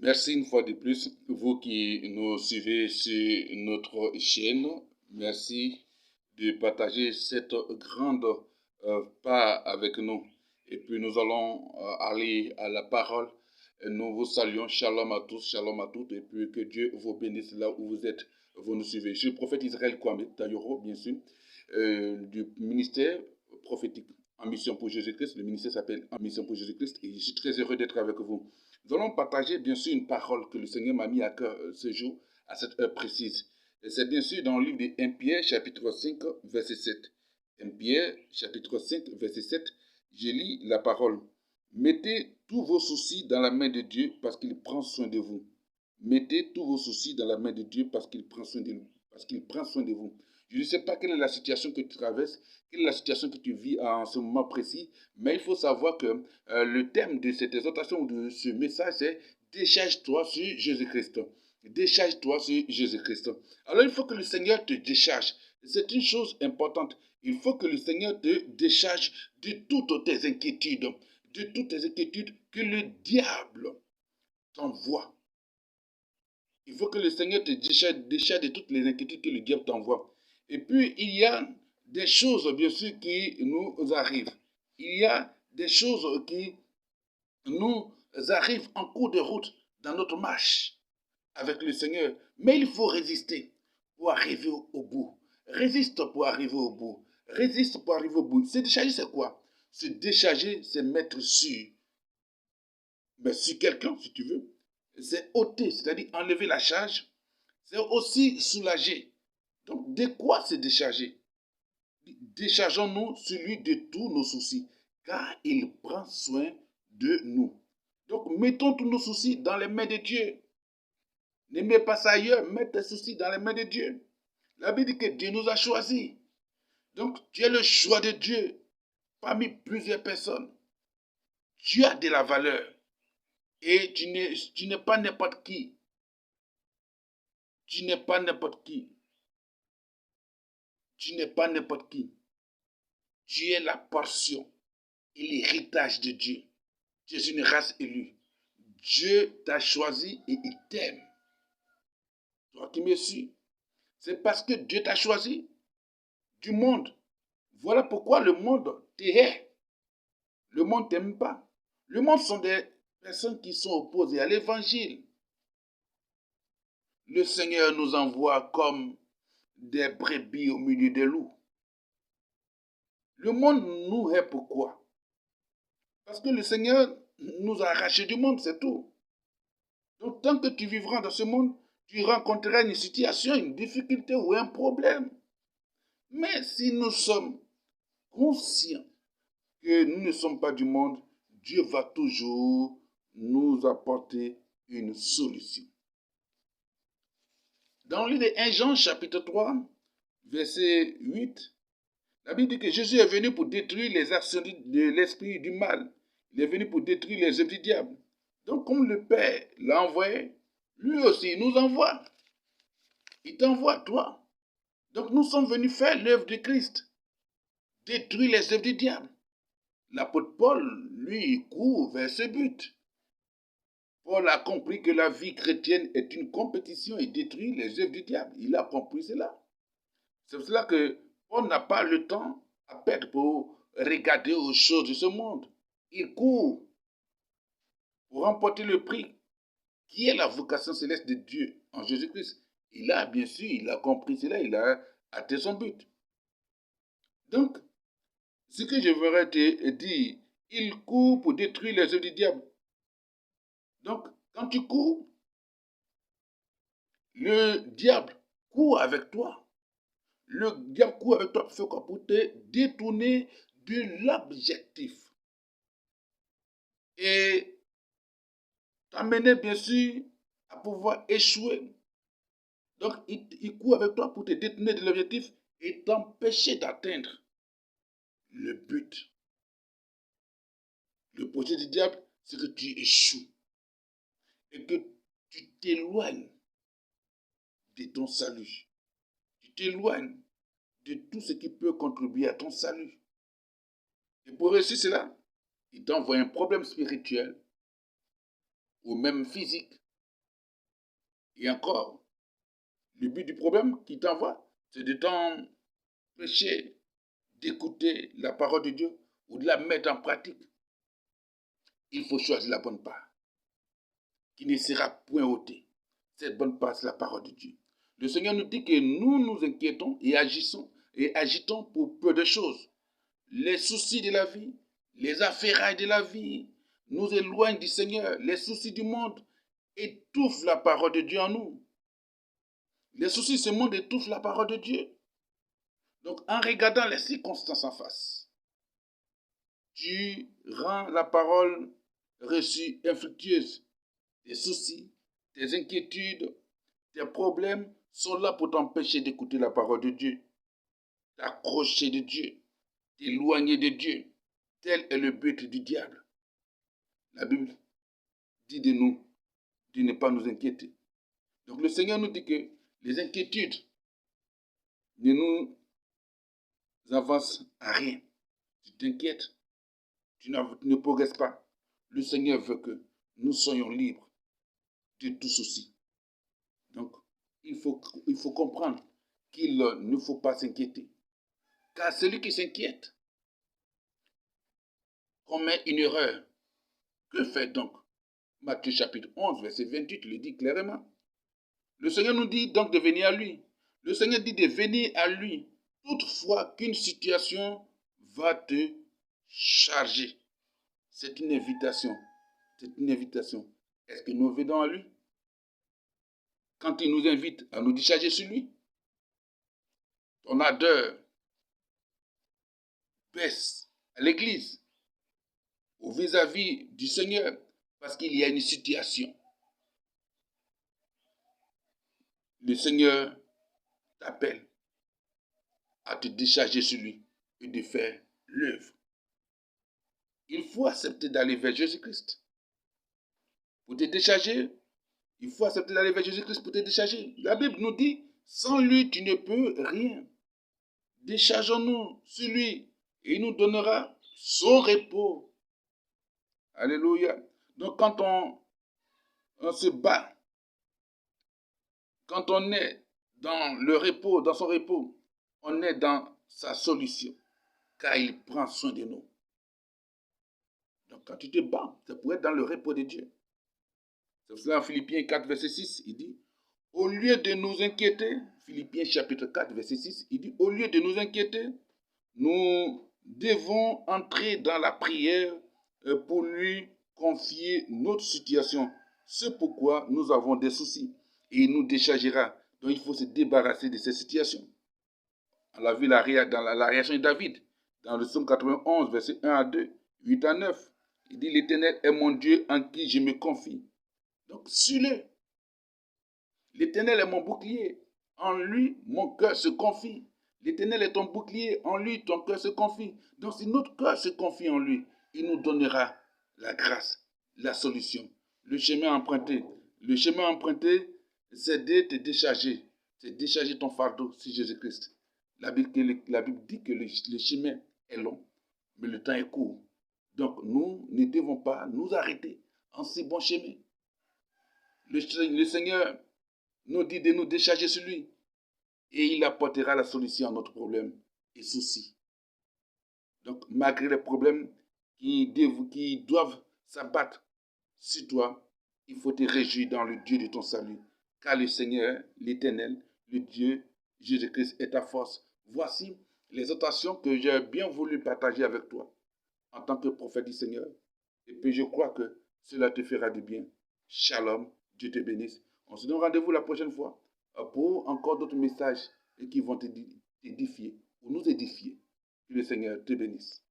Merci une fois de plus, vous qui nous suivez sur notre chaîne. Merci de partager cette grande part avec nous. Et puis nous allons aller à la parole. Et nous vous saluons. Shalom à tous, shalom à toutes. Et puis que Dieu vous bénisse là où vous êtes. Vous nous suivez. Je suis le prophète Israël Kwame Tayoro, bien sûr, du ministère prophétique En Mission pour Jésus-Christ. Le ministère s'appelle En Mission pour Jésus-Christ. Et je suis très heureux d'être avec vous. Nous allons partager bien sûr une parole que le Seigneur m'a mis à cœur ce jour, à cette heure précise. Et c'est bien sûr dans le livre de 1 Pierre, chapitre 5, verset 7. 1 Pierre, chapitre 5, verset 7, je lis la parole. Mettez tous vos soucis dans la main de Dieu parce qu'il prend soin de vous. Mettez tous vos soucis dans la main de Dieu parce qu'il prend soin de vous. Je ne sais pas quelle est la situation que tu traverses, quelle est la situation que tu vis en ce moment précis, mais il faut savoir que le thème de cette exhortation ou de ce message, c'est décharge-toi sur Jésus-Christ. Décharge-toi sur Jésus-Christ. Alors il faut que le Seigneur te décharge. C'est une chose importante. Il faut que le Seigneur te décharge de toutes tes inquiétudes, que le diable t'envoie. Il faut que le Seigneur te décharge de toutes les inquiétudes que le diable t'envoie. Et puis, il y a des choses, bien sûr, qui nous arrivent. Il y a des choses qui nous arrivent en cours de route dans notre marche avec le Seigneur. Mais il faut résister pour arriver au bout. Résiste pour arriver au bout. Résiste pour arriver au bout. Se décharger, c'est quoi? Se décharger, c'est mettre sur. Mais sur quelqu'un, si tu veux. C'est ôter, c'est-à-dire enlever la charge. C'est aussi soulager. Donc, de quoi se décharger? Déchargeons-nous sur lui de tous nos soucis, car il prend soin de nous. Donc, mettons tous nos soucis dans les mains de Dieu. Ne mets pas ça ailleurs, mets tes soucis dans les mains de Dieu. La Bible dit que Dieu nous a choisis. Donc, tu es le choix de Dieu parmi plusieurs personnes. Tu as de la valeur. Et tu n'es pas n'importe qui. Tu n'es pas n'importe qui. Tu n'es pas n'importe qui. Tu es la portion et l'héritage de Dieu. Tu es une race élue. Dieu t'a choisi et il t'aime. Toi qui me suis, c'est parce que Dieu t'a choisi du monde. Voilà pourquoi le monde t'hait. Le monde ne t'aime pas. Le monde sont des personnes qui sont opposées à l'évangile. Le Seigneur nous envoie comme des brebis au milieu des loups. Le monde nous hait pourquoi? Parce que le Seigneur nous a arrachés du monde, c'est tout. Donc tant que tu vivras dans ce monde, tu rencontreras une situation, une difficulté ou un problème. Mais si nous sommes conscients que nous ne sommes pas du monde, Dieu va toujours nous apporter une solution. Dans le livre de 1 Jean chapitre 3, verset 8, la Bible dit que Jésus est venu pour détruire les actions de l'esprit du mal. Il est venu pour détruire les œuvres du diable. Donc comme le Père l'a envoyé, lui aussi il nous envoie. Il t'envoie, toi. Donc nous sommes venus faire l'œuvre de Christ. Détruire les œuvres du diable. L'apôtre Paul, lui, court vers ce but. Paul a compris que la vie chrétienne est une compétition et détruire les œuvres du diable. Il a compris cela. C'est pour cela que Paul n'a pas le temps à perdre pour regarder aux choses de ce monde. Il court pour remporter le prix qui est la vocation céleste de Dieu en Jésus-Christ. Il a, bien sûr, il a compris cela, il a atteint son but. Donc, ce que je voudrais te dire, il court pour détruire les œuvres du diable. Donc, quand tu cours, le diable court avec toi. Le diable court avec toi pour faire quoi? Pour te détourner de l'objectif. Et t'amener, bien sûr, à pouvoir échouer. Donc, il court avec toi pour te détourner de l'objectif et t'empêcher d'atteindre le but. Le projet du diable, c'est que tu échoues et que tu t'éloignes de ton salut. Tu t'éloignes de tout ce qui peut contribuer à ton salut. Et pour réussir cela, il t'envoie un problème spirituel ou même physique Et encore, le but du problème qui t'envoie, c'est de t'empêcher d'écouter la parole de Dieu ou de la mettre en pratique. Il faut choisir la bonne part, qui ne sera point ôtée. Cette bonne part, c'est la parole de Dieu. Le Seigneur nous dit que nous nous inquiétons et agitons pour peu de choses. Les soucis de la vie, les affaires de la vie nous éloignent du Seigneur. Les soucis du monde étouffent la parole de Dieu en nous. Les soucis de ce monde étouffent la parole de Dieu. Donc, en regardant les circonstances en face, tu rends la parole reçue infructueuse. Tes soucis, tes inquiétudes, tes problèmes sont là pour t'empêcher d'écouter la parole de Dieu, t'accrocher de Dieu, t'éloigner de Dieu. Tel est le but du diable. La Bible dit de nous de ne pas nous inquiéter. Donc le Seigneur nous dit que les inquiétudes ne nous avancent à rien. Tu t'inquiètes, tu ne progresses pas. Le Seigneur veut que nous soyons libres de tout souci. Donc, il faut comprendre qu'il ne faut pas s'inquiéter. Car celui qui s'inquiète commet une erreur. Que fait donc Matthieu chapitre 11, verset 28 le dit clairement. Le Seigneur nous dit donc de venir à lui. Le Seigneur dit de venir à lui toutefois qu'une situation va te charger. C'est une invitation. C'est une invitation. Est-ce que nous venons à lui? Quand il nous invite à nous décharger sur lui, ton ardeur baisse à l'église ou vis-à-vis du Seigneur parce qu'il y a une situation. Le Seigneur t'appelle à te décharger sur lui et de faire l'œuvre. Il faut accepter d'aller vers Jésus-Christ. Pour te décharger, il faut accepter d'aller vers Jésus-Christ pour te décharger. La Bible nous dit, sans lui, tu ne peux rien. Déchargeons-nous sur lui et il nous donnera son repos. Alléluia. Donc quand on se bat, quand on est dans le repos, dans son repos, on est dans sa solution, car il prend soin de nous. Donc quand tu te bats, ça pourrait être dans le repos de Dieu. C'est pour cela en Philippiens 4, verset 6, il dit, au lieu de nous inquiéter, Philippiens chapitre 4, verset 6, il dit, au lieu de nous inquiéter, nous devons entrer dans la prière pour lui confier notre situation. C'est pourquoi nous avons des soucis et il nous déchargera. Donc il faut se débarrasser de ces situations. On l'a vu dans la réaction de David, dans le psaume 91, verset 1 à 2, 8 à 9. Il dit, l'Éternel est mon Dieu en qui je me confie. Donc, suis-le. L'Éternel est mon bouclier. En lui, mon cœur se confie. L'Éternel est ton bouclier. En lui, ton cœur se confie. Donc, si notre cœur se confie en lui, il nous donnera la grâce, la solution, le chemin emprunté. Le chemin emprunté, c'est de te décharger. C'est décharger ton fardeau sur Jésus-Christ. La Bible dit que le chemin est long, mais le temps est court. Donc, nous ne devons pas nous arrêter en si bon chemin. Le Seigneur nous dit de nous décharger sur lui et il apportera la solution à notre problème et souci. Donc, malgré les problèmes qui doivent s'abattre sur toi, il faut te réjouir dans le Dieu de ton salut, car le Seigneur, l'Éternel, le Dieu Jésus-Christ est ta force. Voici les exhortations que j'ai bien voulu partager avec toi en tant que prophète du Seigneur. Et puis je crois que cela te fera du bien. Shalom, Dieu te bénisse. On se donne rendez-vous la prochaine fois pour encore d'autres messages qui vont t'édifier ou nous édifier. Que le Seigneur te bénisse.